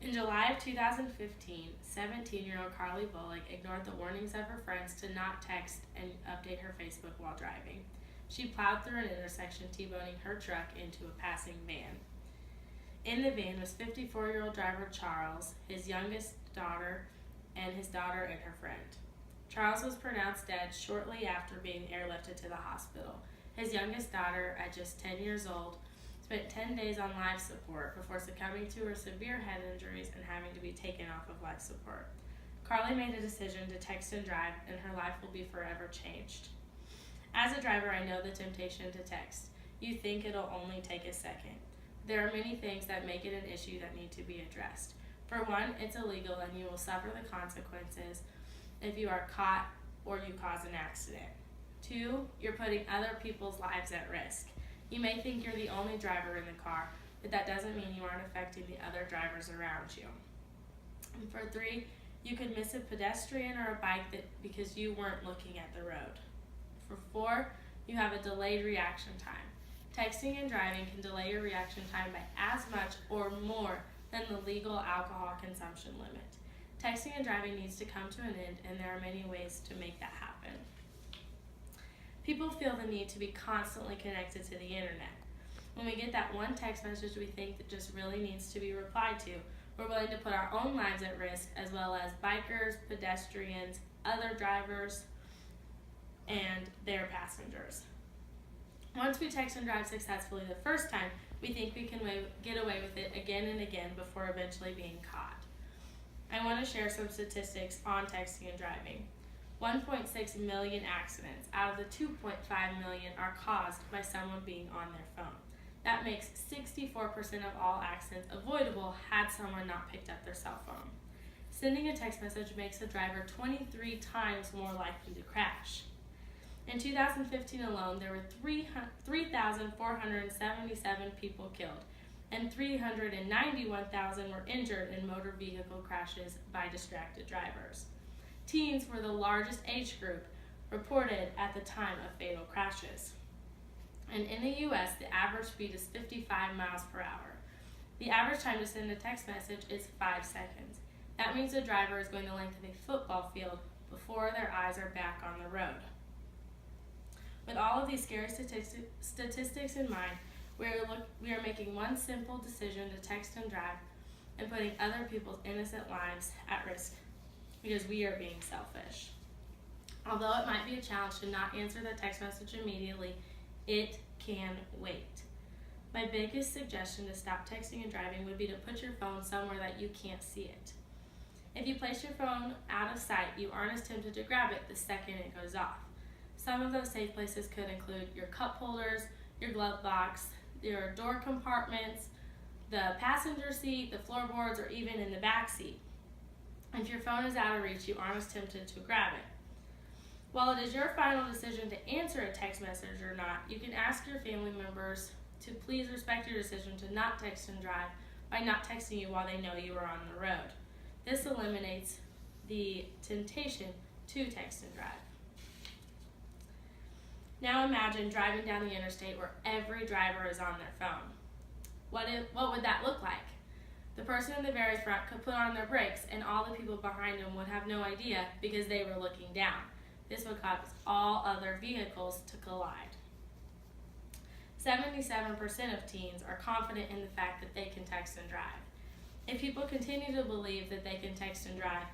In July of 2015, 17-year-old Carly Bullock ignored the warnings of her friends to not text and update her Facebook while driving. She plowed through an intersection, T-boning her truck into a passing van. In the van was 54-year-old driver Charles, his youngest daughter, and his daughter and her friend. Charles was pronounced dead shortly after being airlifted to the hospital. His youngest daughter, at just 10 years old, spent 10 days on life support before succumbing to her severe head injuries and having to be taken off of life support. Carly made a decision to text and drive, and her life will be forever changed. As a driver, I know the temptation to text. You think it'll only take a second. There are many things that make it an issue that need to be addressed. For one, it's illegal and you will suffer the consequences if you are caught or you cause an accident. Two, you're putting other people's lives at risk. You may think you're the only driver in the car, but that doesn't mean you aren't affecting the other drivers around you. And for three, you could miss a pedestrian or a bike because you weren't looking at the road. For four, you have a delayed reaction time. Texting and driving can delay your reaction time by as much or more than the legal alcohol consumption limit. Texting and driving needs to come to an end, and there are many ways to make that happen. People feel the need to be constantly connected to the internet. When we get that one text message we think that just really needs to be replied to, we're willing to put our own lives at risk, as well as bikers, pedestrians, other drivers, and their passengers. Once we text and drive successfully the first time, we think we can get away with it again and again before eventually being caught. I want to share some statistics on texting and driving. 1.6 million accidents out of the 2.5 million are caused by someone being on their phone. That makes 64% of all accidents avoidable had someone not picked up their cell phone. Sending a text message makes a driver 23 times more likely to crash. In 2015 alone, there were 3,477 people killed, and 391,000 were injured in motor vehicle crashes by distracted drivers. Teens were the largest age group reported at the time of fatal crashes. And in the U.S., the average speed is 55 miles per hour. The average time to send a text message is 5 seconds. That means the driver is going the length of a football field before their eyes are back on the road. With all of these scary statistics in mind, we are making one simple decision to text and drive and putting other people's innocent lives at risk because we are being selfish. Although it might be a challenge to not answer the text message immediately, it can wait. My biggest suggestion to stop texting and driving would be to put your phone somewhere that you can't see it. If you place your phone out of sight, you aren't as tempted to grab it the second it goes off. Some of those safe places could include your cup holders, your glove box, your door compartments, the passenger seat, the floorboards, or even in the back seat. If your phone is out of reach, you aren't as tempted to grab it. While it is your final decision to answer a text message or not, you can ask your family members to please respect your decision to not text and drive by not texting you while they know you are on the road. This eliminates the temptation to text and drive. Now imagine driving down the interstate where every driver is on their phone. What would that look like? The person in the very front could put on their brakes and all the people behind them would have no idea because they were looking down. This would cause all other vehicles to collide. 77% of teens are confident in the fact that they can text and drive. If people continue to believe that they can text and drive,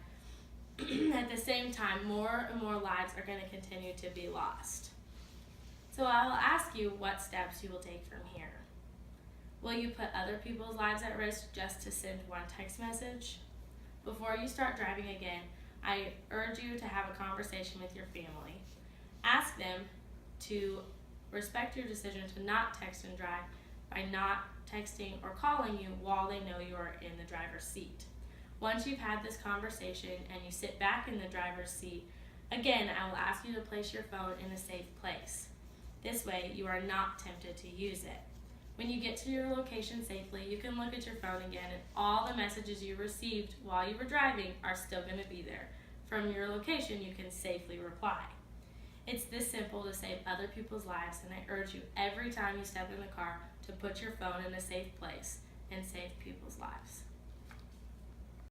at the same time, more and more lives are going to continue to be lost. So I will ask you what steps you will take from here. Will you put other people's lives at risk just to send one text message? Before you start driving again, I urge you to have a conversation with your family. Ask them to respect your decision to not text and drive by not texting or calling you while they know you are in the driver's seat. Once you've had this conversation and you sit back in the driver's seat, again, I will ask you to place your phone in a safe place. This way, you are not tempted to use it. When you get to your location safely, you can look at your phone again and all the messages you received while you were driving are still going to be there. From your location, you can safely reply. It's this simple to save other people's lives, and I urge you every time you step in the car to put your phone in a safe place and save people's lives.